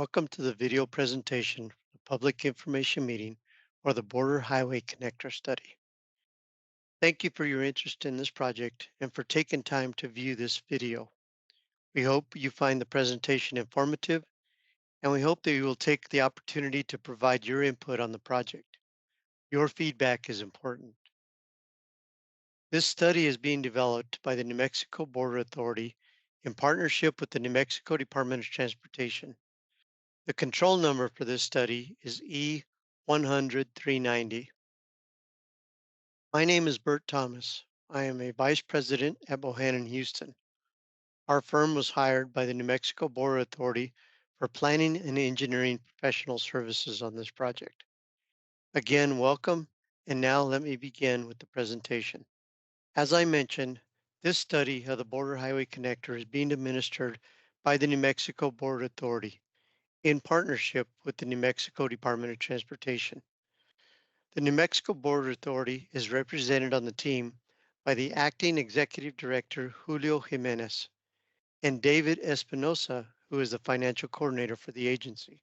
Welcome to the video presentation for the Public Information Meeting for the Border Highway Connector Study. Thank you for your interest in this project and for taking time to view this video. We hope you find the presentation informative, and we hope that you will take the opportunity to provide your input on the project. Your feedback is important. This study is being developed by the New Mexico Border Authority in partnership with the New Mexico Department of Transportation. The control number for this study is E100-390. My name is Bert Thomas. I am a vice president at Bohannan Huston. Our firm was hired by the New Mexico Border Authority for planning and engineering professional services on this project. Again, welcome, and now let me begin with the presentation. As I mentioned, this study of the Border Highway Connector is being administered by the New Mexico Border Authority in partnership with the New Mexico Department of Transportation. The New Mexico Border Authority is represented on the team by the Acting Executive Director, Julio Jimenez, and David Espinosa, who is the Financial Coordinator for the agency.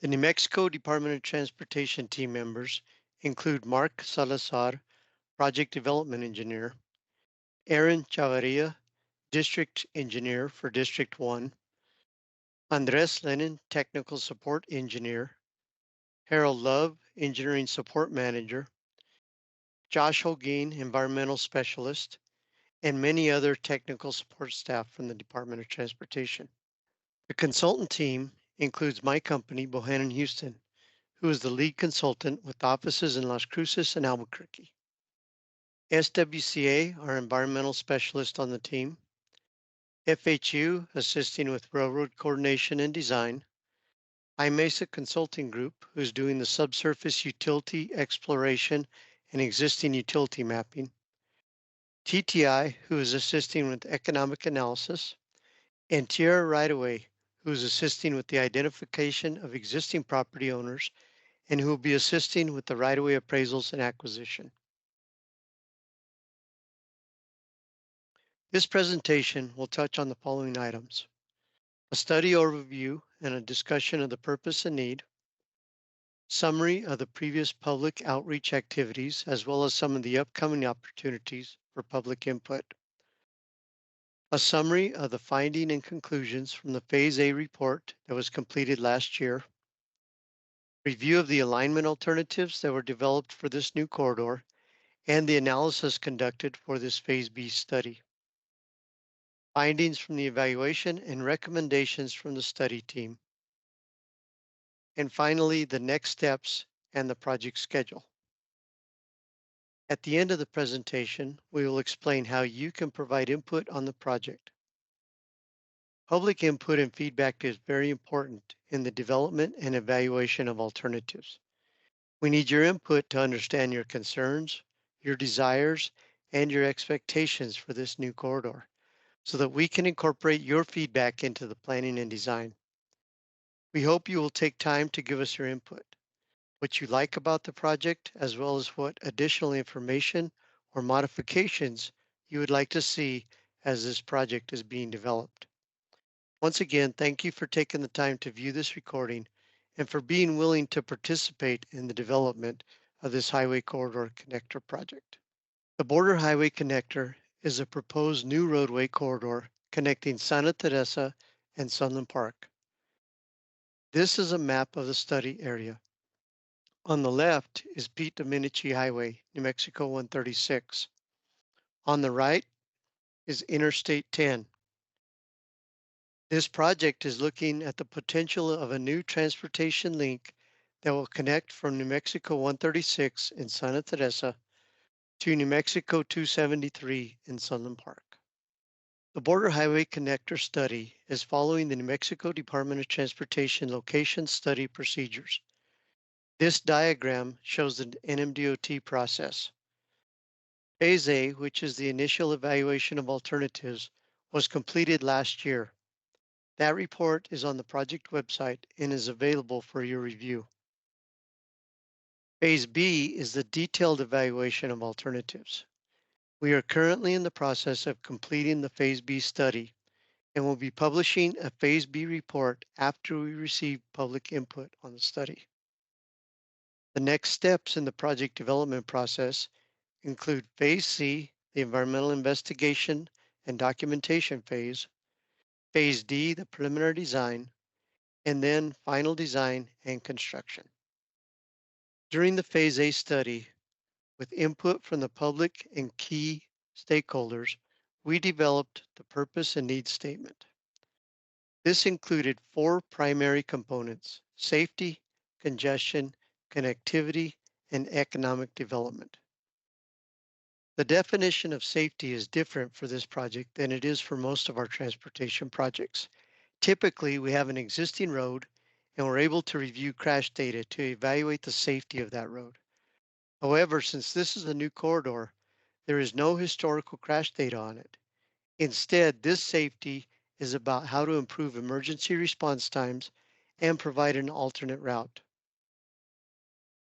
The New Mexico Department of Transportation team members include Mark Salazar, Project Development Engineer, Aaron Chavarria, District Engineer for District 1, Andres Lenin, Technical Support Engineer, Harold Love, Engineering Support Manager, Josh Holguin, Environmental Specialist, and many other technical support staff from the Department of Transportation. The consultant team includes my company, Bohannan Huston, who is the lead consultant with offices in Las Cruces and Albuquerque. SWCA, our environmental specialist on the team. FHU, assisting with railroad coordination and design. IMESA Consulting Group, who's doing the subsurface utility exploration and existing utility mapping. TTI, who is assisting with economic analysis, and Tierra Right-of-Way, who is assisting with the identification of existing property owners and who will be assisting with the right-of-way appraisals and acquisition. This presentation will touch on the following items: a study overview and a discussion of the purpose and need, summary of the previous public outreach activities, as well as some of the upcoming opportunities for public input, a summary of the finding and conclusions from the Phase A report that was completed last year, review of the alignment alternatives that were developed for this new corridor, and the analysis conducted for this Phase B study, findings from the evaluation and recommendations from the study team, and finally, the next steps and the project schedule. At the end of the presentation, we will explain how you can provide input on the project. Public input and feedback is very important in the development and evaluation of alternatives. We need your input to understand your concerns, your desires, and your expectations for this new corridor so that we can incorporate your feedback into the planning and design. We hope you will take time to give us your input, what you like about the project, as well as what additional information or modifications you would like to see as this project is being developed. Once again, thank you for taking the time to view this recording and for being willing to participate in the development of this Highway Corridor Connector project. The Border Highway Connector is a proposed new roadway corridor connecting Santa Teresa and Sunland Park. This is a map of the study area. On the left is Pete Dominici Highway, New Mexico 136. On the right is Interstate 10. This project is looking at the potential of a new transportation link that will connect from New Mexico 136 in Santa Teresa to New Mexico 273 in Sunland Park. The Border Highway Connector study is following the New Mexico Department of Transportation location study procedures. This diagram shows the NMDOT process. Phase A, which is the initial evaluation of alternatives, was completed last year. That report is on the project website and is available for your review. Phase B is the detailed evaluation of alternatives. We are currently in the process of completing the Phase B study, and will be publishing a Phase B report after we receive public input on the study. The next steps in the project development process include Phase C, the environmental investigation and documentation phase, Phase D, the preliminary design, and then final design and construction. During the Phase A study, with input from the public and key stakeholders, we developed the purpose and needs statement. This included four primary components: safety, congestion, connectivity, and economic development. The definition of safety is different for this project than it is for most of our transportation projects. Typically, we have an existing road and we're able to review crash data to evaluate the safety of that road. However, since this is a new corridor, there is no historical crash data on it. Instead, this safety is about how to improve emergency response times and provide an alternate route.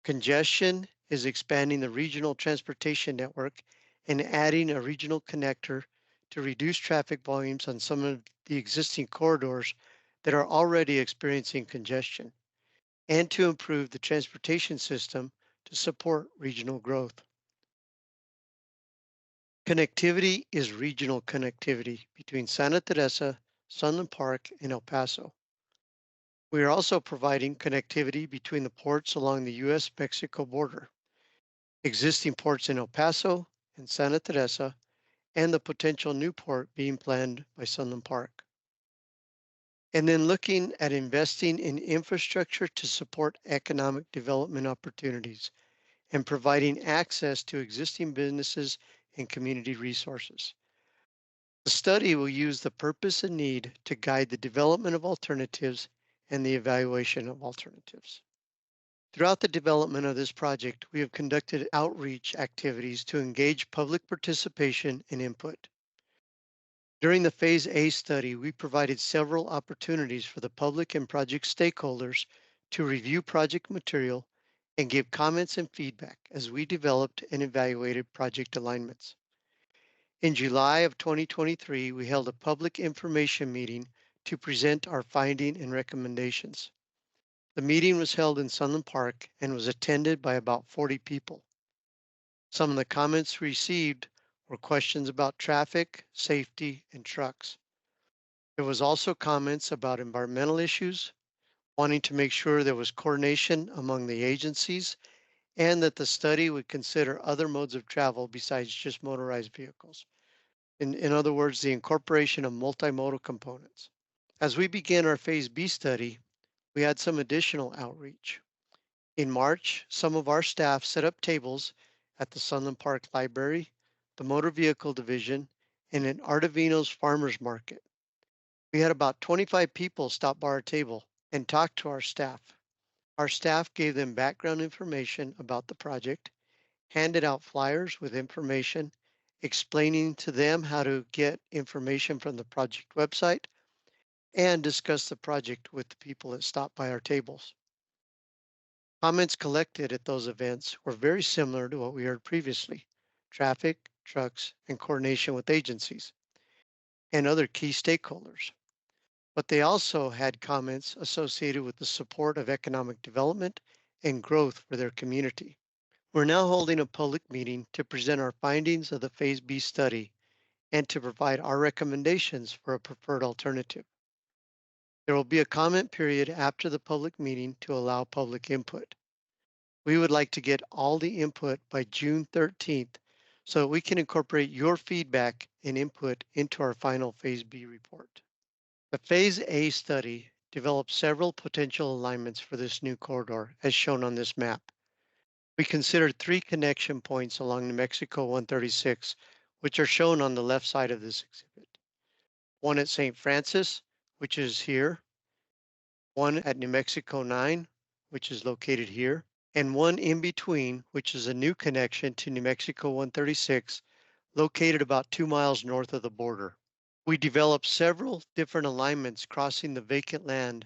Congestion is expanding the regional transportation network and adding a regional connector to reduce traffic volumes on some of the existing corridors that are already experiencing congestion, and to improve the transportation system to support regional growth. Connectivity is regional connectivity between Santa Teresa, Sunland Park, and El Paso. We are also providing connectivity between the ports along the U.S.-Mexico border, existing ports in El Paso and Santa Teresa, and the potential new port being planned by Sunland Park. And then looking at investing in infrastructure to support economic development opportunities and providing access to existing businesses and community resources. The study will use the purpose and need to guide the development of alternatives and the evaluation of alternatives. Throughout the development of this project, we have conducted outreach activities to engage public participation and input. During the Phase A study, we provided several opportunities for the public and project stakeholders to review project material and give comments and feedback as we developed and evaluated project alignments. In July of 2023, we held a public information meeting to present our finding and recommendations. The meeting was held in Sunland Park and was attended by about 40 people. Some of the comments received were questions about traffic, safety, and trucks. There was also comments about environmental issues, wanting to make sure there was coordination among the agencies, and that the study would consider other modes of travel besides just motorized vehicles. In other words, the incorporation of multimodal components. As we began our Phase B study, we had some additional outreach. In March, some of our staff set up tables at the Sunland Park Library, the Motor Vehicle Division, and at Artavino's Farmers Market. We had about 25 people stop by our table and talk to our staff. Our staff gave them background information about the project, handed out flyers with information, explaining to them how to get information from the project website, and discuss the project with the people that stopped by our tables. Comments collected at those events were very similar to what we heard previously: traffic, trucks, and coordination with agencies and other key stakeholders. But they also had comments associated with the support of economic development and growth for their community. We're now holding a public meeting to present our findings of the Phase B study and to provide our recommendations for a preferred alternative. There will be a comment period after the public meeting to allow public input. We would like to get all the input by June 13th so that we can incorporate your feedback and input into our final Phase B report. The Phase A study developed several potential alignments for this new corridor, as shown on this map. We considered three connection points along New Mexico 136, which are shown on the left side of this exhibit. One at St. Francis, which is here, one at New Mexico 9, which is located here, and one in between, which is a new connection to New Mexico 136, located about 2 miles north of the border. We developed several different alignments crossing the vacant land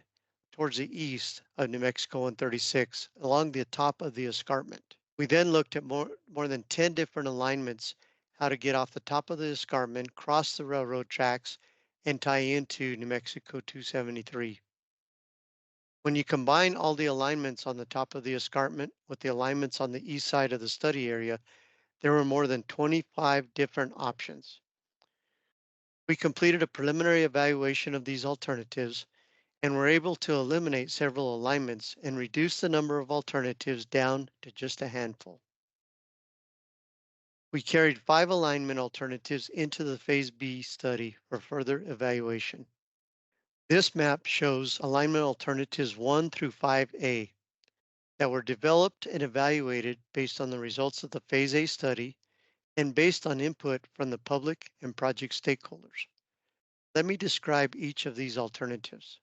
towards the east of New Mexico 136 along the top of the escarpment. We then looked at more than 10 different alignments, how to get off the top of the escarpment, cross the railroad tracks, and tie into New Mexico 273. When you combine all the alignments on the top of the escarpment with the alignments on the east side of the study area, there were more than 25 different options. We completed a preliminary evaluation of these alternatives and were able to eliminate several alignments and reduce the number of alternatives down to just a handful. We carried 5 alignment alternatives into the Phase B study for further evaluation. This map shows alignment alternatives 1 through 5A that were developed and evaluated based on the results of the Phase A study and based on input from the public and project stakeholders. Let me describe each of these alternatives.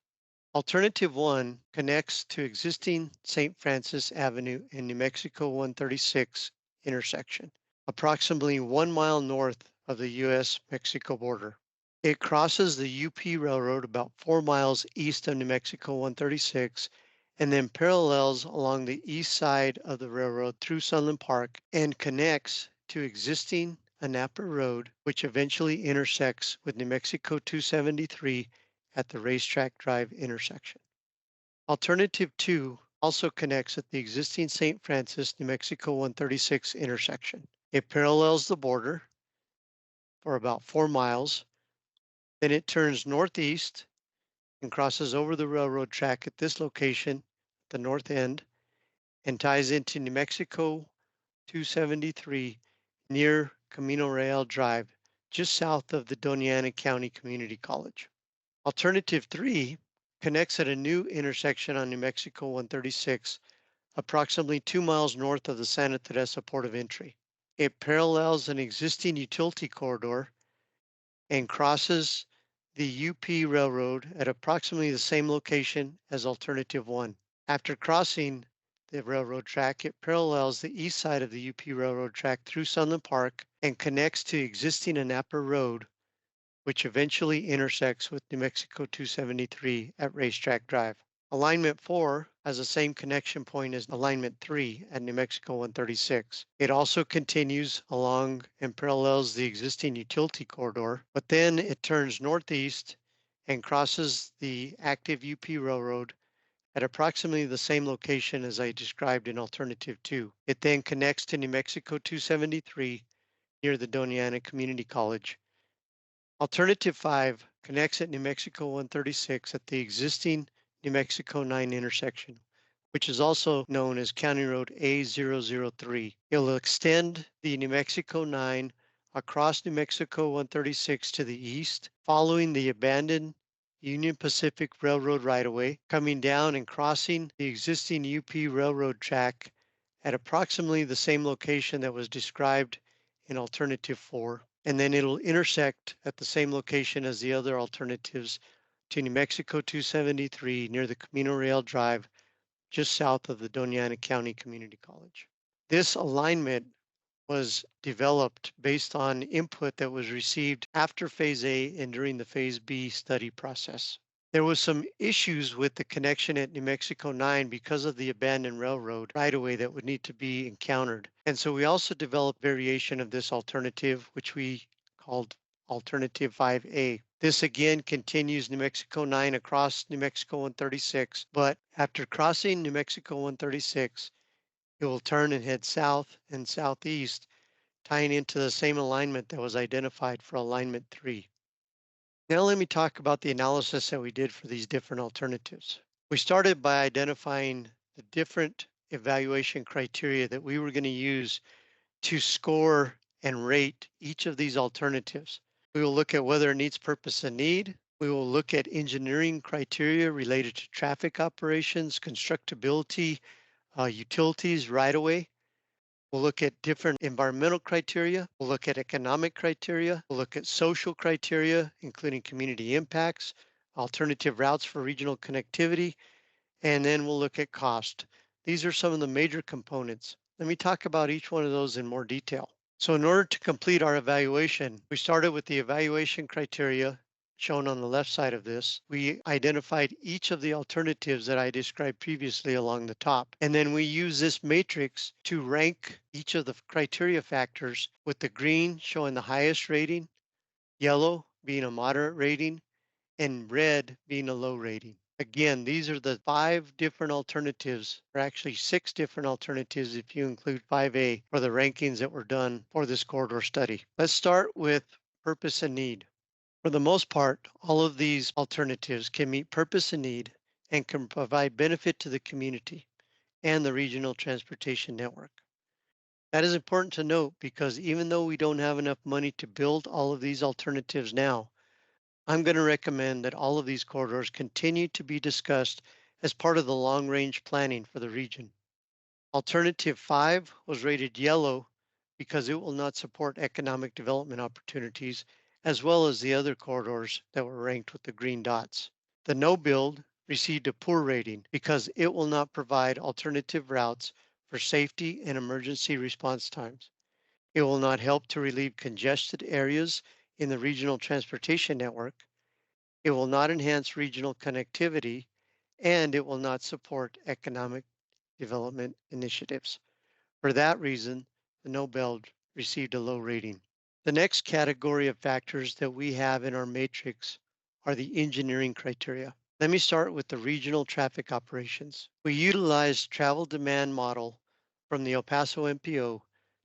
Alternative 1 connects to existing St. Francis Avenue and New Mexico 136 intersection, approximately 1 mile north of the U.S.-Mexico border. It crosses the UP Railroad about 4 miles east of New Mexico 136 and then parallels along the east side of the railroad through Sunland Park and connects to existing Anapa Road, which eventually intersects with New Mexico 273 at the Racetrack Drive intersection. Alternative 2 also connects at the existing St. Francis, New Mexico 136 intersection. It parallels the border for about 4 miles. Then it turns northeast and crosses over the railroad track at this location, the north end, and ties into New Mexico 273 near Camino Real Drive, just south of the Doña Ana County Community College. Alternative 3 connects at a new intersection on New Mexico 136, approximately 2 miles north of the Santa Teresa port of entry. It parallels an existing utility corridor and crosses the UP Railroad at approximately the same location as Alternative 1. After crossing the railroad track, it parallels the east side of the UP Railroad track through Sunland Park and connects to existing Anapa Road, which eventually intersects with New Mexico 273 at Racetrack Drive. Alignment 4 has the same connection point as Alignment 3 at New Mexico 136. It also continues along and parallels the existing utility corridor, but then it turns northeast and crosses the active UP Railroad at approximately the same location as I described in Alternative 2. It then connects to New Mexico 273 near the Doña Ana Community College. Alternative 5 connects at New Mexico 136 at the existing New Mexico 9 intersection, which is also known as County Road A003. It will extend the New Mexico 9 across New Mexico 136 to the east, following the abandoned Union Pacific Railroad right-of-way, coming down and crossing the existing UP Railroad track at approximately the same location that was described in Alternative 4, and then it'll intersect at the same location as the other alternatives to New Mexico 273 near the Camino Real Drive, just south of the Doña Ana County Community College. This alignment was developed based on input that was received after Phase A and during the Phase B study process. There was some issues with the connection at New Mexico 9 because of the abandoned railroad right-of-way that would need to be encountered. And so we also developed variation of this alternative, which we called Alternative 5A. This again continues New Mexico 9 across New Mexico 136, but after crossing New Mexico 136, it will turn and head south and southeast, tying into the same alignment that was identified for Alignment 3. Now let me talk about the analysis that we did for these different alternatives. We started by identifying the different evaluation criteria that we were going to use to score and rate each of these alternatives. We will look at whether it needs purpose and need. We will look at engineering criteria related to traffic operations, constructability, utilities, right-of-way. We'll look at different environmental criteria. We'll look at economic criteria. We'll look at social criteria, including community impacts, alternative routes for regional connectivity, and then we'll look at cost. These are some of the major components. Let me talk about each one of those in more detail. So in order to complete our evaluation, we started with the evaluation criteria shown on the left side of this. We identified each of the alternatives that I described previously along the top. And then we use this matrix to rank each of the criteria factors, with the green showing the highest rating, yellow being a moderate rating, and red being a low rating. Again, these are the 5 different alternatives, or actually 6 different alternatives if you include 5A for the rankings that were done for this corridor study. Let's start with purpose and need. For the most part, all of these alternatives can meet purpose and need and can provide benefit to the community and the regional transportation network. That is important to note because even though we don't have enough money to build all of these alternatives now, I'm going to recommend that all of these corridors continue to be discussed as part of the long range planning for the region. Alternative 5 was rated yellow because it will not support economic development opportunities, as well as the other corridors that were ranked with the green dots. The no build received a poor rating because it will not provide alternative routes for safety and emergency response times. It will not help to relieve congested areas in the regional transportation network. It will not enhance regional connectivity, and it will not support economic development initiatives. For that reason, the no build received a low rating. The next category of factors that we have in our matrix are the engineering criteria. Let me start with the regional traffic operations. We utilized travel demand model from the El Paso MPO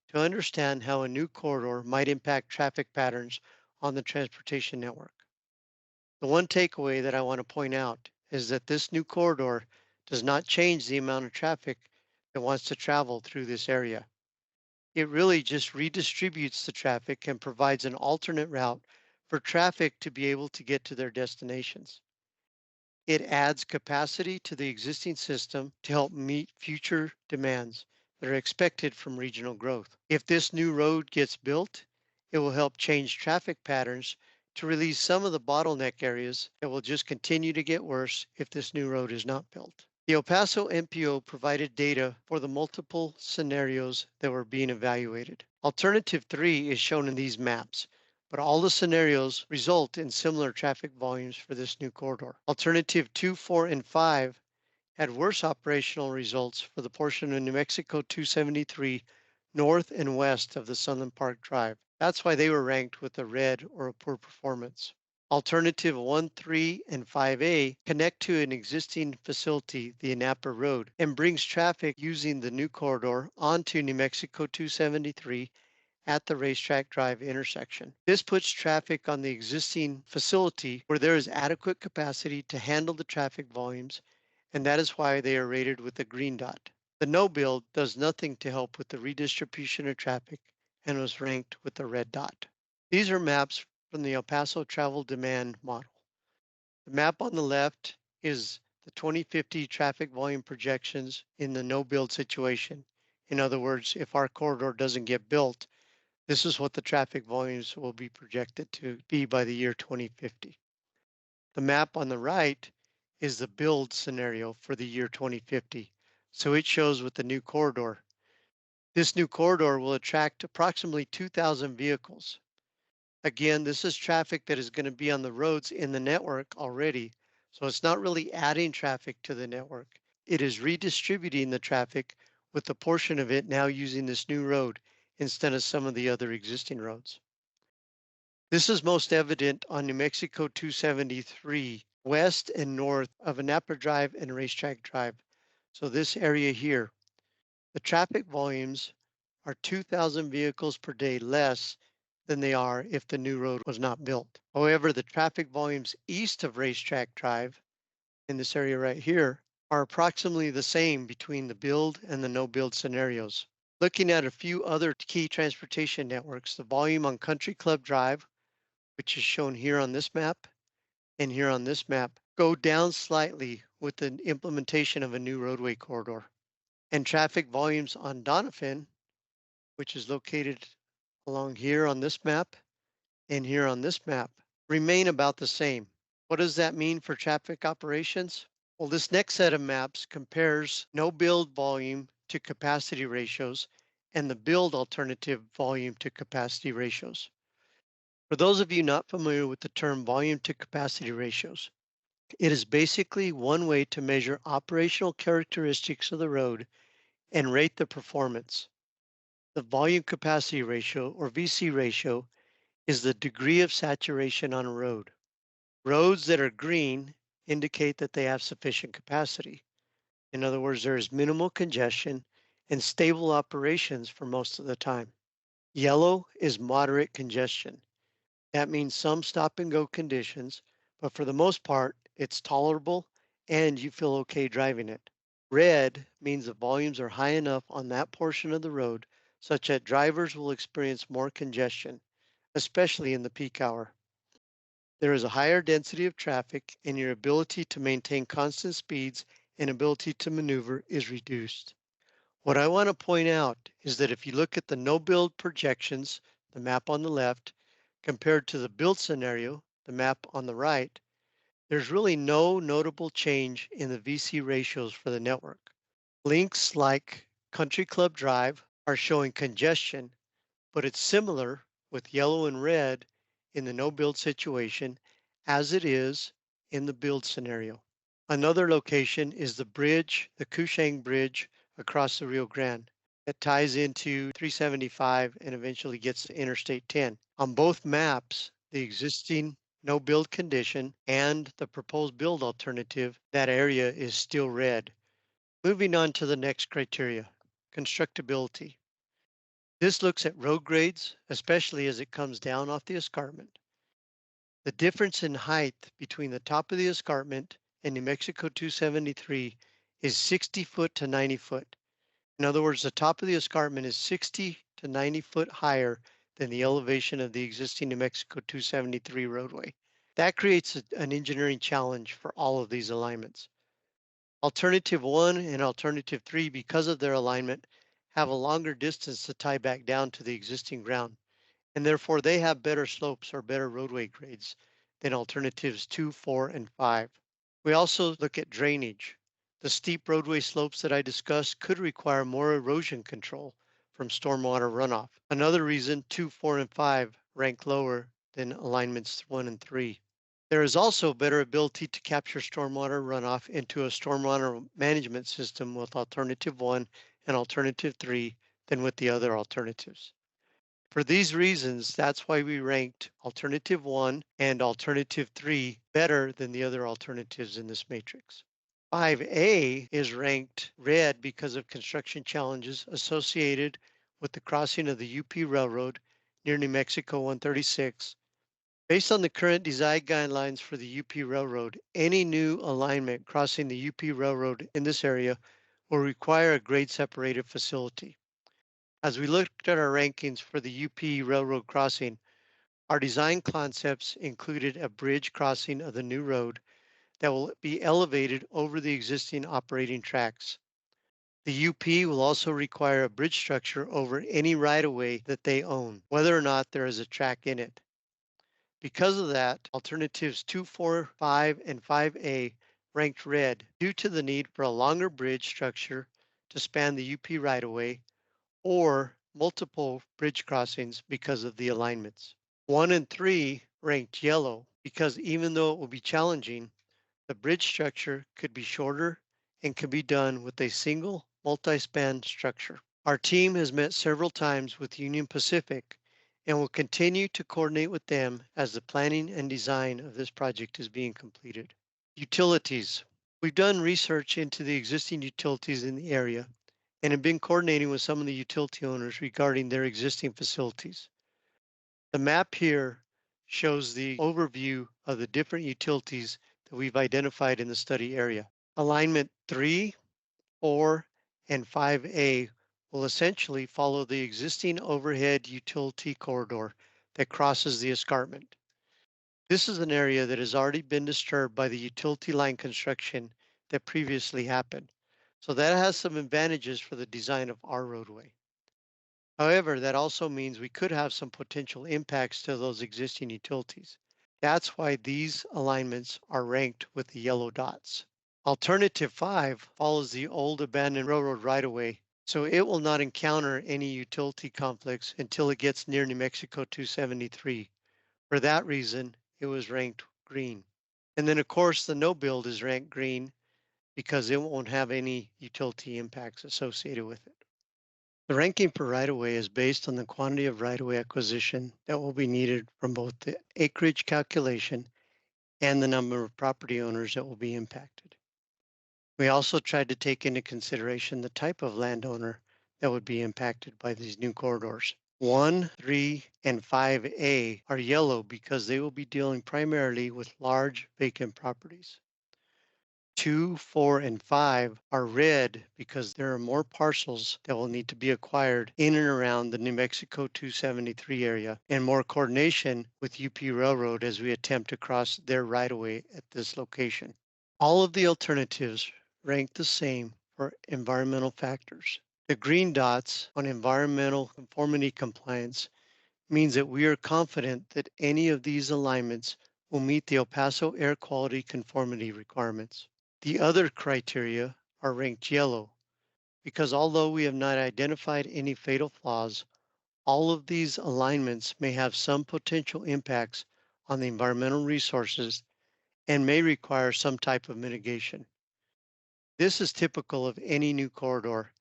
to understand how a new corridor might impact traffic patterns on the transportation network. The one takeaway that I want to point out is that this new corridor does not change the amount of traffic that wants to travel through this area. It really just redistributes the traffic and provides an alternate route for traffic to be able to get to their destinations. It adds capacity to the existing system to help meet future demands that are expected from regional growth. If this new road gets built, it will help change traffic patterns to release some of the bottleneck areas that will just continue to get worse if this new road is not built. The El Paso MPO provided data for the multiple scenarios that were being evaluated. Alternative 3 is shown in these maps, but all the scenarios result in similar traffic volumes for this new corridor. Alternative 2, 4, and 5 had worse operational results for the portion of New Mexico 273 north and west of the Sunland Park Drive. That's why they were ranked with a red or a poor performance. Alternative 1, 3, and 5A connect to an existing facility, the Anapa Road, and brings traffic using the new corridor onto New Mexico 273 at the Racetrack Drive intersection. This puts traffic on the existing facility where there is adequate capacity to handle the traffic volumes, and that is why they are rated with a green dot. The no build does nothing to help with the redistribution of traffic and was ranked with a red dot. These are maps from the El Paso travel demand model. The map on the left is the 2050 traffic volume projections in the no build situation. In other words, if our corridor doesn't get built, this is what the traffic volumes will be projected to be by the year 2050. The map on the right is the build scenario for the year 2050. So it shows with the new corridor. This new corridor will attract approximately 2,000 vehicles. Again, this is traffic that is going to be on the roads in the network already. So it's not really adding traffic to the network. It is redistributing the traffic with a portion of it now using this new road instead of some of the other existing roads. This is most evident on New Mexico 273, west and north of Anapa Drive and Racetrack Drive. So this area here, the traffic volumes are 2,000 vehicles per day less than they are if the new road was not built. However, the traffic volumes east of Racetrack Drive, in this area right here, are approximately the same between the build and the no build scenarios. Looking at a few other key transportation networks, the volume on Country Club Drive, which is shown here on this map and here on this map, go down slightly with the implementation of a new roadway corridor. And traffic volumes on Doniphan, which is located along here on this map and here on this map, remain about the same. What does that mean for traffic operations? Well, this next set of maps compares no build volume to capacity ratios and the build alternative volume to capacity ratios. For those of you not familiar with the term volume to capacity ratios, it is basically one way to measure operational characteristics of the road and rate the performance. The volume capacity ratio, or VC ratio, is the degree of saturation on a road. Roads that are green indicate that they have sufficient capacity. In other words, there is minimal congestion and stable operations for most of the time. Yellow is moderate congestion. That means some stop and go conditions, but for the most part, it's tolerable and you feel okay driving it. Red means the volumes are high enough on that portion of the road such that drivers will experience more congestion, especially in the peak hour. There is a higher density of traffic and your ability to maintain constant speeds and ability to maneuver is reduced. What I want to point out is that if you look at the no build projections, the map on the left, compared to the build scenario, the map on the right, there's really no notable change in the VC ratios for the network. Links like Country Club Drive are showing congestion, but it's similar with yellow and red in the no build situation as it is in the build scenario. Another location is the bridge, the Cushing Bridge across the Rio Grande that ties into 375 and eventually gets to Interstate 10. On both maps, the existing no build condition and the proposed build alternative, that area is still red. Moving on to the next criteria, constructability. This looks at road grades, especially as it comes down off the escarpment. The difference in height between the top of the escarpment and New Mexico 273 is 60 foot to 90 foot. In other words, the top of the escarpment is 60 to 90 foot higher than the elevation of the existing New Mexico 273 roadway. That creates an engineering challenge for all of these alignments. Alternative 1 and Alternative 3, because of their alignment, have a longer distance to tie back down to the existing ground, and therefore they have better slopes or better roadway grades than Alternatives 2, 4, and 5. We also look at drainage. The steep roadway slopes that I discussed could require more erosion control from stormwater runoff. Another reason 2, 4, and 5 rank lower than alignments 1 and 3. There is also better ability to capture stormwater runoff into a stormwater management system with Alternative 1 and Alternative 3 than with the other alternatives. For these reasons, that's why we ranked Alternative 1 and Alternative 3 better than the other alternatives in this matrix. 5A is ranked red because of construction challenges associated with the crossing of the UP Railroad near New Mexico 136. Based on the current design guidelines for the UP Railroad, any new alignment crossing the UP Railroad in this area will require a grade separated facility. As we looked at our rankings for the UP Railroad crossing, our design concepts included a bridge crossing of the new road that will be elevated over the existing operating tracks. The UP will also require a bridge structure over any right-of-way that they own, whether or not there is a track in it. Because of that, alternatives 2, 4, 5, and 5A ranked red due to the need for a longer bridge structure to span the UP right-of-way or multiple bridge crossings because of the alignments. 1 and 3 ranked yellow because even though it will be challenging, the bridge structure could be shorter and could be done with a single multi-span structure. Our team has met several times with Union Pacific and will continue to coordinate with them as the planning and design of this project is being completed. Utilities. We've done research into the existing utilities in the area and have been coordinating with some of the utility owners regarding their existing facilities. The map here shows the overview of the different utilities that we've identified in the study area. Alignment 3, 4, and 5A will essentially follow the existing overhead utility corridor that crosses the escarpment. This is an area that has already been disturbed by the utility line construction that previously happened. So that has some advantages for the design of our roadway. However, that also means we could have some potential impacts to those existing utilities. That's why these alignments are ranked with the yellow dots. Alternative 5 follows the old abandoned railroad right-of-way, so it will not encounter any utility conflicts until it gets near New Mexico 273. For that reason, it was ranked green. And then of course the no build is ranked green because it won't have any utility impacts associated with it. The ranking for right-of-way is based on the quantity of right-of-way acquisition that will be needed from both the acreage calculation and the number of property owners that will be impacted. We also tried to take into consideration the type of landowner that would be impacted by these new corridors. 1, 3, and 5A are yellow because they will be dealing primarily with large vacant properties. 2, 4, and 5 are red because there are more parcels that will need to be acquired in and around the New Mexico 273 area and more coordination with UP Railroad as we attempt to cross their right-of-way at this location. All of the alternatives rank the same for environmental factors. The green dots on environmental conformity compliance means that we are confident that any of these alignments will meet the El Paso air quality conformity requirements. The other criteria are ranked yellow because although we have not identified any fatal flaws, all of these alignments may have some potential impacts on the environmental resources and may require some type of mitigation. This is typical of any new corridor,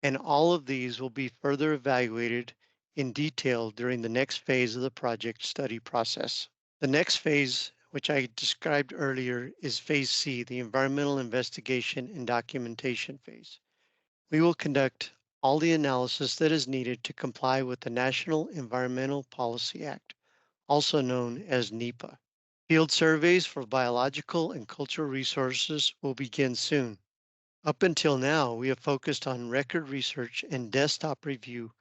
and all of these will be further evaluated in detail during the next phase of the project study process. The next phase, which I described earlier, is Phase C, the Environmental Investigation and Documentation phase. We will conduct all the analysis that is needed to comply with the National Environmental Policy Act, also known as NEPA. Field surveys for biological and cultural resources will begin soon. Up until now, we have focused on record research and desktop review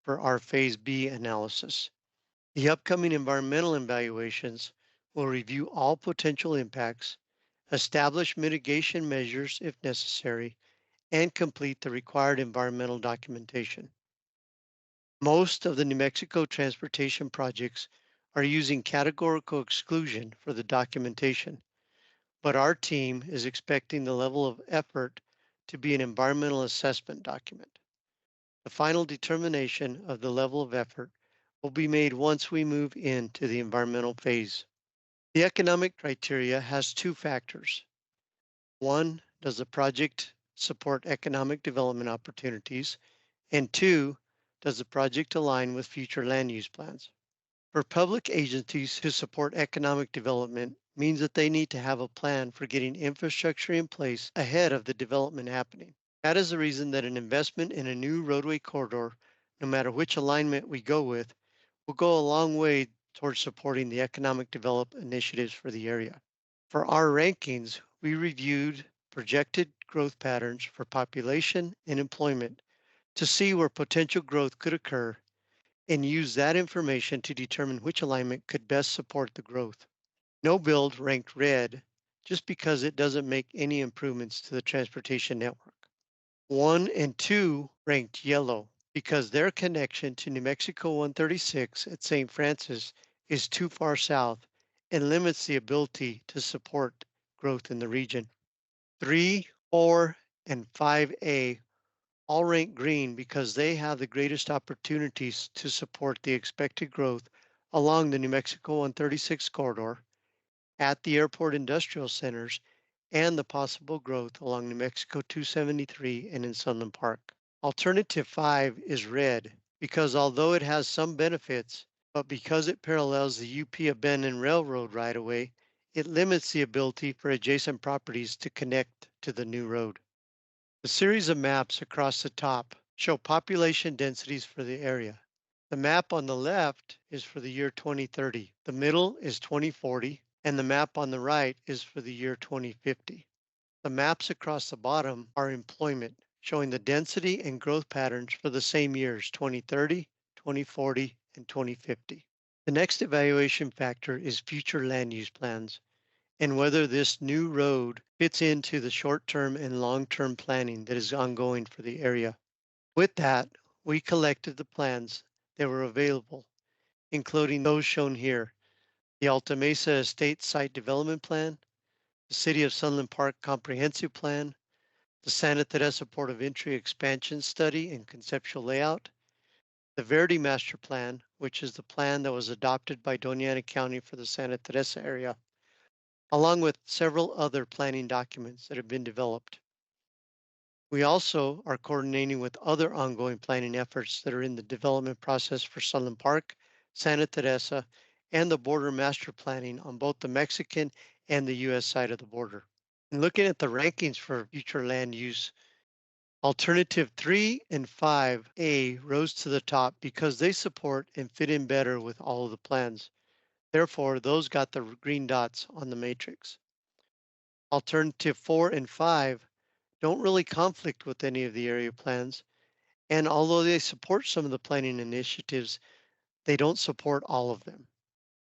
for our Phase B analysis. The upcoming environmental evaluations will review all potential impacts, establish mitigation measures if necessary, and complete the required environmental documentation. Most of the New Mexico transportation projects are using categorical exclusion for the documentation, but our team is expecting the level of effort to be an environmental assessment document. The final determination of the level of effort will be made once we move into the environmental phase. The economic criteria has two factors. One, does the project support economic development opportunities? And two, does the project align with future land use plans? For public agencies to support economic development means that they need to have a plan for getting infrastructure in place ahead of the development happening. That is the reason that an investment in a new roadway corridor, no matter which alignment we go with, will go a long way towards supporting the economic development initiatives for the area. For our rankings, we reviewed projected growth patterns for population and employment to see where potential growth could occur and use that information to determine which alignment could best support the growth. No build ranked red just because it doesn't make any improvements to the transportation network. 1 and 2 ranked yellow because their connection to New Mexico 136 at St. Francis is too far south and limits the ability to support growth in the region. 3, 4, and 5A all rank green because they have the greatest opportunities to support the expected growth along the New Mexico 136 corridor, at the airport industrial centers, and the possible growth along New Mexico 273 and in Sunland Park. Alternative 5 is red because although it has some benefits, but because it parallels the UP Abandoned Railroad right-of-way, it limits the ability for adjacent properties to connect to the new road. The series of maps across the top show population densities for the area. The map on the left is for the year 2030, the middle is 2040, and the map on the right is for the year 2050. The maps across the bottom are employment, showing the density and growth patterns for the same years, 2030, 2040, and 2050. The next evaluation factor is future land use plans and whether this new road fits into the short-term and long-term planning that is ongoing for the area. With that, we collected the plans that were available, including those shown here: the Alta Mesa Estate Site Development Plan, the City of Sunland Park Comprehensive Plan, the Santa Teresa Port of Entry Expansion Study and Conceptual Layout, the Verde Master Plan, which is the plan that was adopted by Doña Ana County for the Santa Teresa area, along with several other planning documents that have been developed. We also are coordinating with other ongoing planning efforts that are in the development process for Sunland Park, Santa Teresa, and the border master planning on both the Mexican and the U.S. side of the border. And looking at the rankings for future land use, Alternative 3 and 5A rose to the top because they support and fit in better with all of the plans. Therefore, those got the green dots on the matrix. Alternative 4 and 5 don't really conflict with any of the area plans, and although they support some of the planning initiatives, they don't support all of them.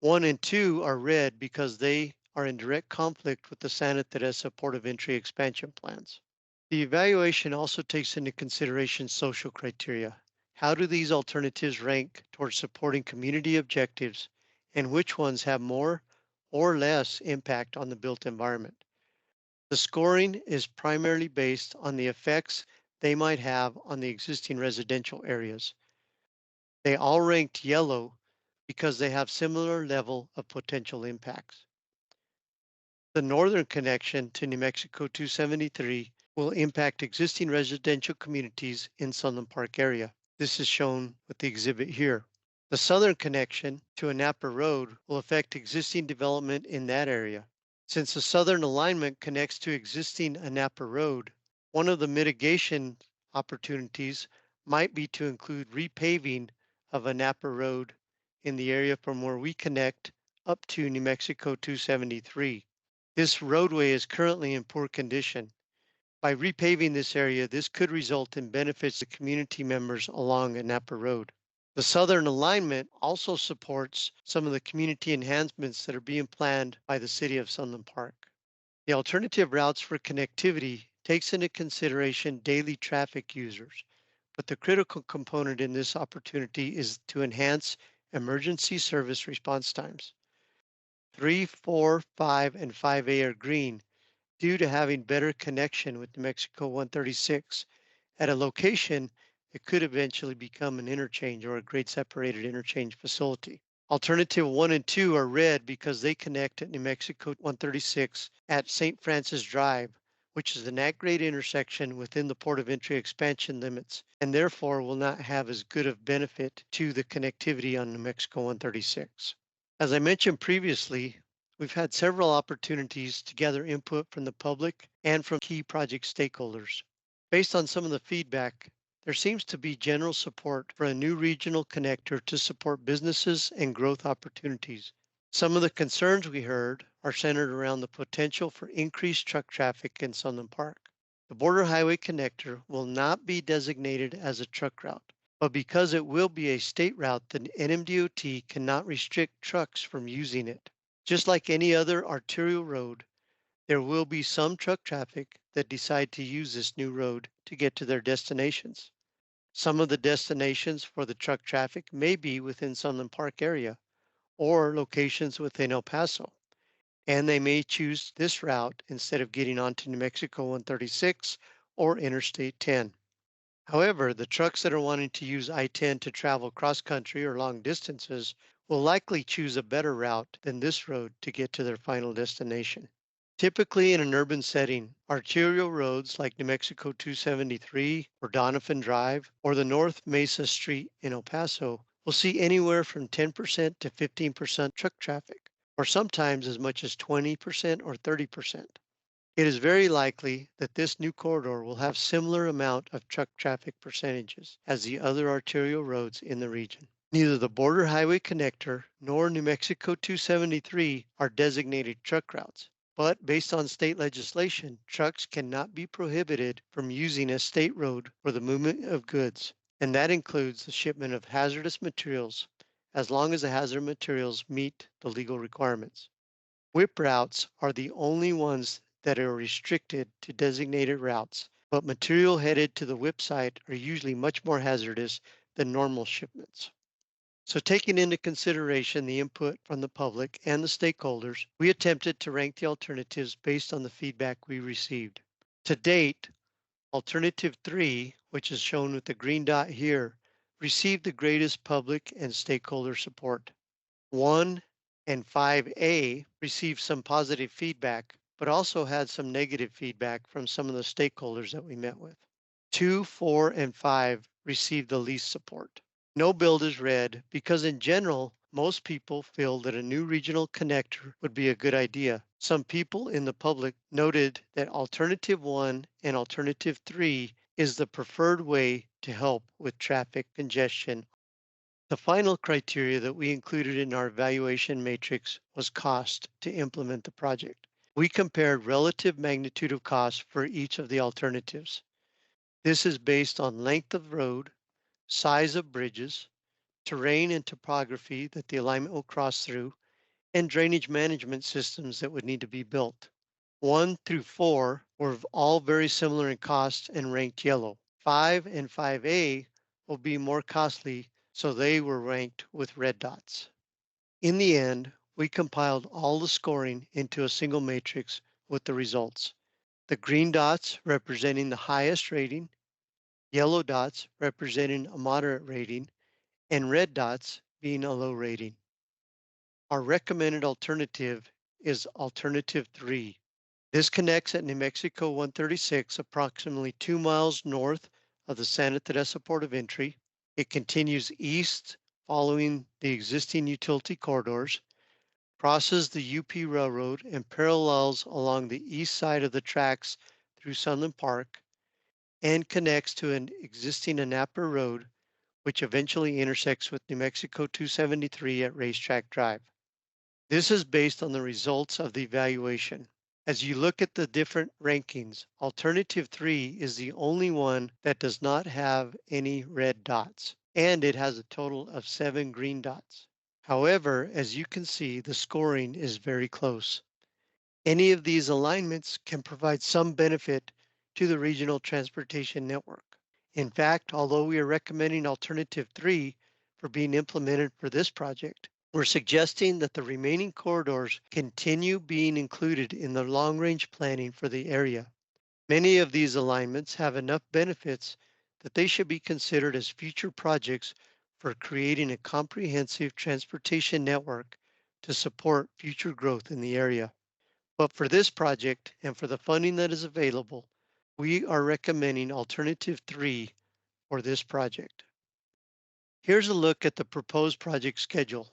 1 and 2 are red because they are in direct conflict with the San Teresa Port of Entry expansion plans. The evaluation also takes into consideration social criteria. How do these alternatives rank towards supporting community objectives, and which ones have more or less impact on the built environment? The scoring is primarily based on the effects they might have on the existing residential areas. They all ranked yellow because they have similar level of potential impacts. The northern connection to New Mexico 273 will impact existing residential communities in Sunland Park area. This is shown with the exhibit here. The southern connection to Anapa Road will affect existing development in that area. Since the southern alignment connects to existing Anapa Road, one of the mitigation opportunities might be to include repaving of Anapa Road in the area from where we connect up to New Mexico 273. This roadway is currently in poor condition. By repaving this area, this could result in benefits to community members along Anapa Road. The southern alignment also supports some of the community enhancements that are being planned by the city of Sunland Park. The alternative routes for connectivity takes into consideration daily traffic users, but the critical component in this opportunity is to enhance emergency service response times. 3, 4, 5, and 5A are green due to having better connection with New Mexico 136 at a location that could eventually become an interchange or a grade separated interchange facility. Alternative 1 and 2 are red because they connect at New Mexico 136 at St. Francis Drive, which is an at-grade intersection within the Port of Entry expansion limits, and therefore will not have as good of benefit to the connectivity on New Mexico 136. As I mentioned previously, we've had several opportunities to gather input from the public and from key project stakeholders. Based on some of the feedback, there seems to be general support for a new regional connector to support businesses and growth opportunities. Some of the concerns we heard are centered around the potential for increased truck traffic in Sunland Park. The Border Highway Connector will not be designated as a truck route, but because it will be a state route, the NMDOT cannot restrict trucks from using it. Just like any other arterial road, there will be some truck traffic that decide to use this new road to get to their destinations. Some of the destinations for the truck traffic may be within Sunland Park area or locations within El Paso, and they may choose this route instead of getting onto New Mexico 136 or Interstate 10. However, the trucks that are wanting to use I-10 to travel cross-country or long distances will likely choose a better route than this road to get to their final destination. Typically in an urban setting, arterial roads like New Mexico 273 or Donovan Drive or the North Mesa Street in El Paso will see anywhere from 10% to 15% truck traffic, or sometimes as much as 20% or 30%. It is very likely that this new corridor will have similar amount of truck traffic percentages as the other arterial roads in the region. Neither the Border Highway Connector nor New Mexico 273 are designated truck routes, but based on state legislation, trucks cannot be prohibited from using a state road for the movement of goods, and that includes the shipment of hazardous materials, as long as the hazardous materials meet the legal requirements. WIP routes are the only ones that are restricted to designated routes, but material headed to the WIP site are usually much more hazardous than normal shipments. So taking into consideration the input from the public and the stakeholders, we attempted to rank the alternatives based on the feedback we received. To date, Alternative 3, which is shown with the green dot here, received the greatest public and stakeholder support. 1 and 5A received some positive feedback, but also had some negative feedback from some of the stakeholders that we met with. 2, 4, and 5 received the least support. No build is red because in general, most people feel that a new regional connector would be a good idea. Some people in the public noted that Alternative 1 and Alternative 3 is the preferred way to help with traffic congestion. The final criteria that we included in our evaluation matrix was cost to implement the project. We compared relative magnitude of cost for each of the alternatives. This is based on length of road, size of bridges, terrain and topography that the alignment will cross through, and drainage management systems that would need to be built. 1 through 4 were all very similar in cost and ranked yellow. 5 and 5A will be more costly, so they were ranked with red dots. In the end, we compiled all the scoring into a single matrix with the results. The green dots representing the highest rating, yellow dots representing a moderate rating, and red dots being a low rating. Our recommended alternative is Alternative 3. This connects at New Mexico 136, approximately 2 miles north of the Santa Teresa Port of Entry. It continues east following the existing utility corridors, crosses the UP Railroad, and parallels along the east side of the tracks through Sunland Park, and connects to an existing Anapa Road, which eventually intersects with New Mexico 273 at Racetrack Drive. This is based on the results of the evaluation. As you look at the different rankings, Alternative 3 is the only one that does not have any red dots, and it has a total of 7 green dots. However, as you can see, the scoring is very close. Any of these alignments can provide some benefit to the regional transportation network. In fact, although we are recommending Alternative 3 for being implemented for this project, we're suggesting that the remaining corridors continue being included in the long-range planning for the area. Many of these alignments have enough benefits that they should be considered as future projects for creating a comprehensive transportation network to support future growth in the area. But for this project and for the funding that is available, we are recommending Alternative 3 for this project. Here's a look at the proposed project schedule.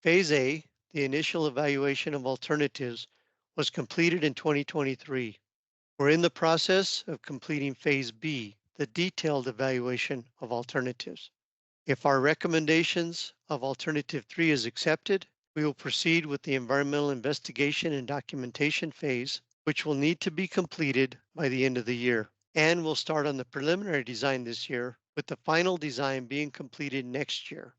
Phase A, the initial evaluation of alternatives, was completed in 2023. We're in the process of completing Phase B, the detailed evaluation of alternatives. If our recommendations of Alternative 3 is accepted, we will proceed with the environmental investigation and documentation phase, which will need to be completed by the end of the year. And we'll start on the preliminary design this year, with the final design being completed next year.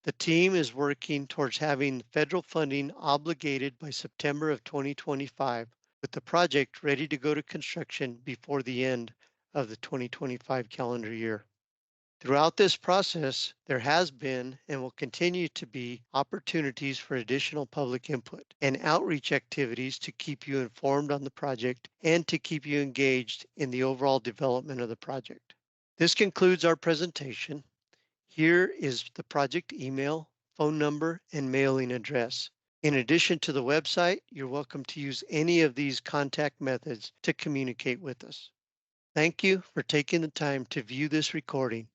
The team is working towards having federal funding obligated by September of 2025, with the project ready to go to construction before the end of the 2025 calendar year. Throughout this process, there has been and will continue to be opportunities for additional public input and outreach activities to keep you informed on the project and to keep you engaged in the overall development of the project. This concludes our presentation. Here is the project email, phone number, and mailing address. In addition to the website, you're welcome to use any of these contact methods to communicate with us. Thank you for taking the time to view this recording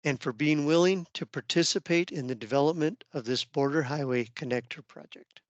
and for being willing to participate in the development of this Border Highway Connector project.